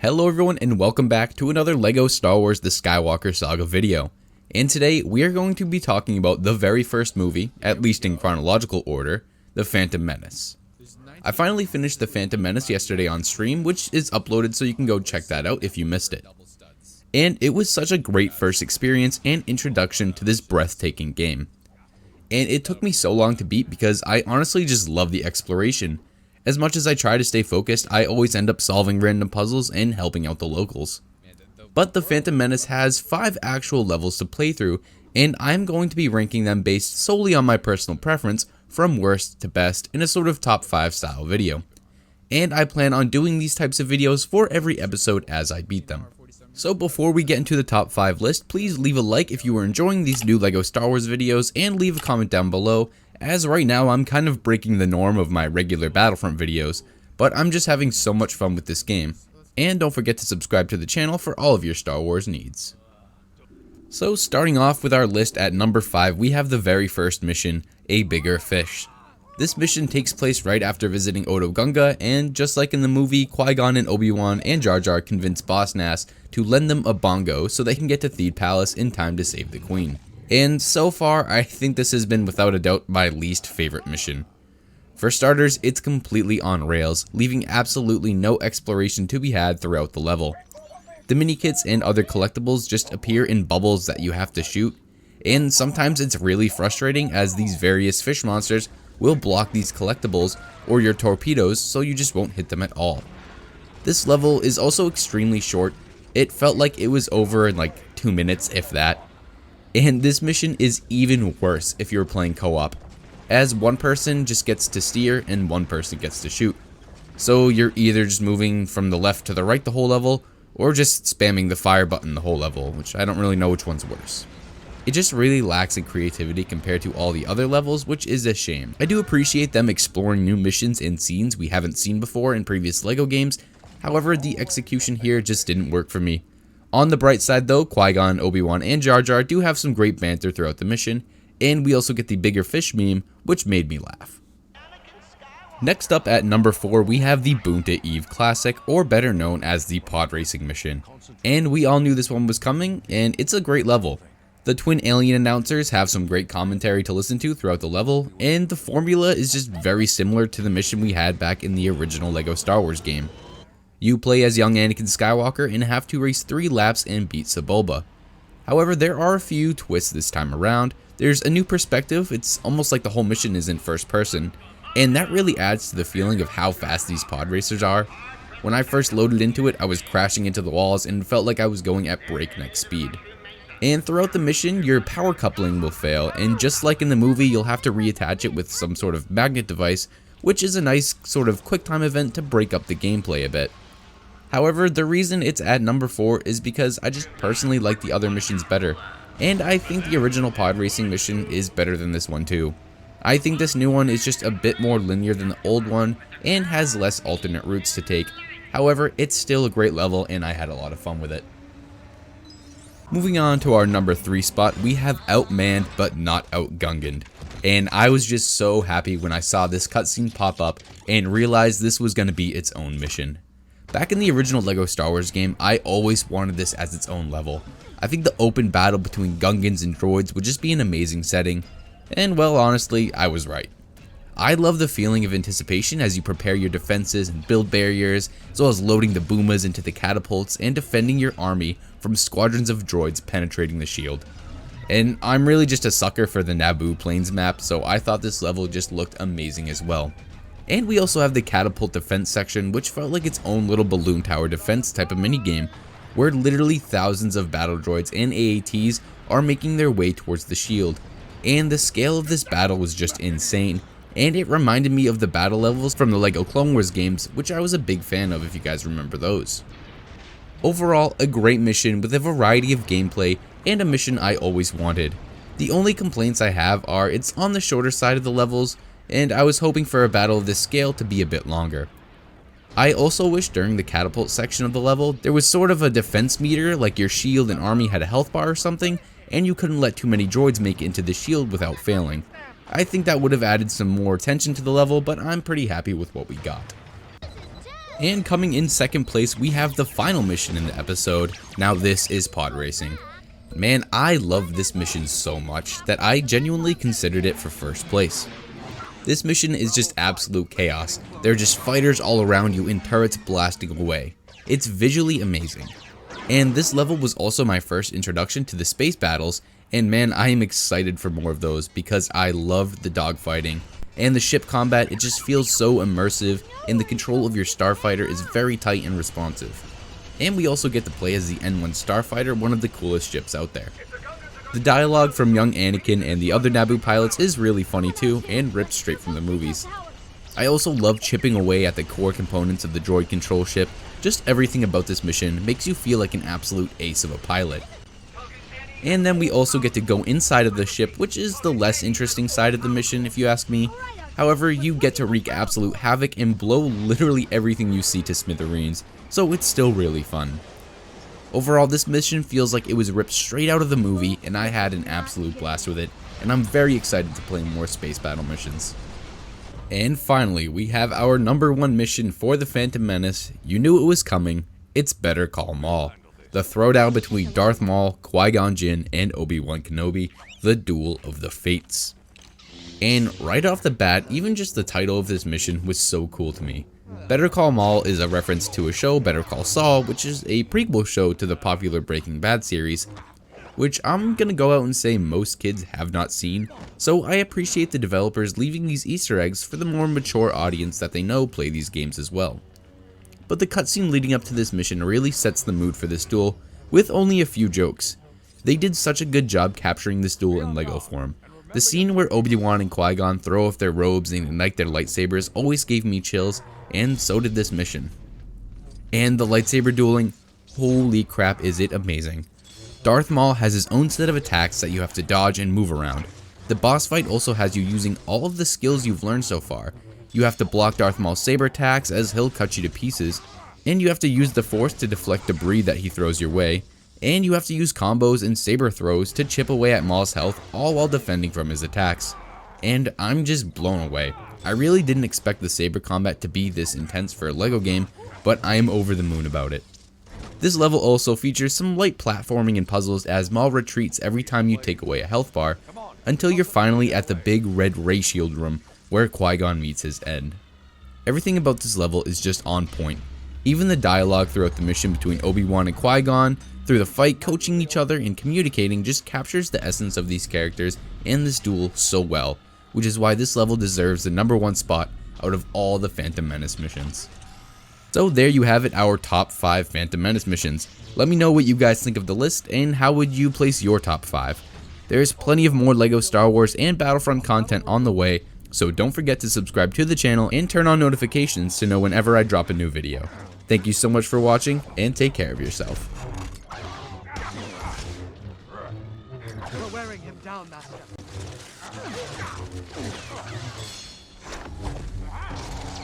Hello everyone and welcome back to another LEGO Star Wars The Skywalker Saga video. And today we are going to be talking about the very first movie, at least in chronological order, The Phantom Menace. I finally finished The Phantom Menace yesterday on stream, which is uploaded so you can go check that out if you missed it. And it was such a great first experience and introduction to this breathtaking game. And it took me so long to beat because I honestly just love the exploration. As much as I try to stay focused, I always end up solving random puzzles and helping out the locals. But The Phantom Menace has 5 actual levels to play through, and I'm going to be ranking them based solely on my personal preference from worst to best in a sort of top 5 style video. And I plan on doing these types of videos for every episode as I beat them. So before we get into the top 5 list, please leave a like if you are enjoying these new LEGO Star Wars videos and leave a comment down below, as right now I'm kind of breaking the norm of my regular Battlefront videos, but I'm just having so much fun with this game. And don't forget to subscribe to the channel for all of your Star Wars needs. So starting off with our list at number 5, we have the very first mission, A Bigger Fish. This mission takes place right after visiting Oto Gunga, and just like in the movie, Qui-Gon and Obi-Wan and Jar Jar convince Boss Nass to lend them a bongo so they can get to Theed Palace in time to save the Queen. And so far, I think this has been without a doubt my least favorite mission. For starters, it's completely on rails, leaving absolutely no exploration to be had throughout the level. The mini-kits and other collectibles just appear in bubbles that you have to shoot, and sometimes it's really frustrating as these various fish monsters will block these collectibles or your torpedoes so you just won't hit them at all. This level is also extremely short. It felt like it was over in like 2 minutes if that. And this mission is even worse if you're playing co-op, as one person just gets to steer and one person gets to shoot. So you're either just moving from the left to the right the whole level, or just spamming the fire button the whole level, which I don't really know which one's worse. It just really lacks in creativity compared to all the other levels, which is a shame. I do appreciate them exploring new missions and scenes we haven't seen before in previous LEGO games, however the execution here just didn't work for me. On the bright side though, Qui-Gon, Obi-Wan, and Jar Jar do have some great banter throughout the mission, and we also get the bigger fish meme, which made me laugh. Next up at number 4, we have the Boonta Eve Classic, or better known as the pod racing mission. And we all knew this one was coming, and it's a great level. The twin alien announcers have some great commentary to listen to throughout the level, and the formula is just very similar to the mission we had back in the original LEGO Star Wars game. You play as young Anakin Skywalker and have to race 3 laps and beat Sebulba. However, there are a few twists this time around. There's a new perspective. It's almost like the whole mission is in first person, and that really adds to the feeling of how fast these pod racers are. When I first loaded into it, I was crashing into the walls and felt like I was going at breakneck speed. And throughout the mission, your power coupling will fail, and just like in the movie, you'll have to reattach it with some sort of magnet device, which is a nice sort of quick time event to break up the gameplay a bit. However, the reason it's at number 4 is because I just personally like the other missions better, and I think the original pod racing mission is better than this one too. I think this new one is just a bit more linear than the old one and has less alternate routes to take. However, it's still a great level and I had a lot of fun with it. Moving on to our number 3 spot, we have Outmanned but not Gungan-ed. And I was just so happy when I saw this cutscene pop up and realized this was going to be its own mission. Back in the original LEGO Star Wars game, I always wanted this as its own level. I think the open battle between Gungans and droids would just be an amazing setting, and well, honestly, I was right. I love the feeling of anticipation as you prepare your defenses and build barriers, as well as loading the boomas into the catapults and defending your army from squadrons of droids penetrating the shield. And I'm really just a sucker for the Naboo Plains map, so I thought this level just looked amazing as well. And we also have the catapult defense section, which felt like its own little balloon tower defense type of minigame, where literally thousands of battle droids and AATs are making their way towards the shield. And the scale of this battle was just insane, and it reminded me of the battle levels from the LEGO Clone Wars games, which I was a big fan of if you guys remember those. Overall, a great mission with a variety of gameplay and a mission I always wanted. The only complaints I have are it's on the shorter side of the levels, and I was hoping for a battle of this scale to be a bit longer. I also wish during the catapult section of the level, there was sort of a defense meter, like your shield and army had a health bar or something, and you couldn't let too many droids make it into the shield without failing. I think that would have added some more tension to the level, but I'm pretty happy with what we got. And coming in second place, we have the final mission in the episode. Now this is pod racing. Man, I love this mission so much that I genuinely considered it for first place. This mission is just absolute chaos. There are just fighters all around you and turrets blasting away. It's visually amazing. And this level was also my first introduction to the space battles, and man, I am excited for more of those because I love the dogfighting. And the ship combat, it just feels so immersive, and the control of your starfighter is very tight and responsive. And we also get to play as the N1 starfighter, one of the coolest ships out there. The dialogue from young Anakin and the other Naboo pilots is really funny too, and ripped straight from the movies. I also love chipping away at the core components of the droid control ship. Just everything about this mission makes you feel like an absolute ace of a pilot. And then we also get to go inside of the ship, which is the less interesting side of the mission if you ask me. However, you get to wreak absolute havoc and blow literally everything you see to smithereens, so it's still really fun. Overall, this mission feels like it was ripped straight out of the movie, and I had an absolute blast with it, and I'm very excited to play more space battle missions. And finally, we have our number one mission for the Phantom Menace. You knew it was coming. It's Better Call Maul. The throwdown between Darth Maul, Qui-Gon Jinn, and Obi-Wan Kenobi, the Duel of the Fates. And right off the bat, even just the title of this mission was so cool to me. Better Call Maul is a reference to a show, Better Call Saul, which is a prequel show to the popular Breaking Bad series, which I'm gonna go out and say most kids have not seen, so I appreciate the developers leaving these Easter eggs for the more mature audience that they know play these games as well. But the cutscene leading up to this mission really sets the mood for this duel, with only a few jokes. They did such a good job capturing this duel in LEGO form. The scene where Obi-Wan and Qui-Gon throw off their robes and ignite their lightsabers always gave me chills, and so did this mission. And the lightsaber dueling, holy crap is it amazing. Darth Maul has his own set of attacks that you have to dodge and move around. The boss fight also has you using all of the skills you've learned so far. You have to block Darth Maul's saber attacks as he'll cut you to pieces, and you have to use the Force to deflect debris that he throws your way, and you have to use combos and saber throws to chip away at Maul's health, all while defending from his attacks. And I'm just blown away. I really didn't expect the saber combat to be this intense for a LEGO game, but I am over the moon about it. This level also features some light platforming and puzzles as Maul retreats every time you take away a health bar, until you're finally at the big red ray shield room where Qui-Gon meets his end. Everything about this level is just on point. Even the dialogue throughout the mission between Obi-Wan and Qui-Gon, through the fight, coaching each other and communicating just captures the essence of these characters and this duel so well, which is why this level deserves the number one spot out of all the Phantom Menace missions. So there you have it, our top 5 Phantom Menace missions. Let me know what you guys think of the list and how would you place your top 5. There's plenty of more LEGO Star Wars and Battlefront content on the way, so don't forget to subscribe to the channel and turn on notifications to know whenever I drop a new video. Thank you so much for watching, and take care of yourself. We're wearing him down, Master.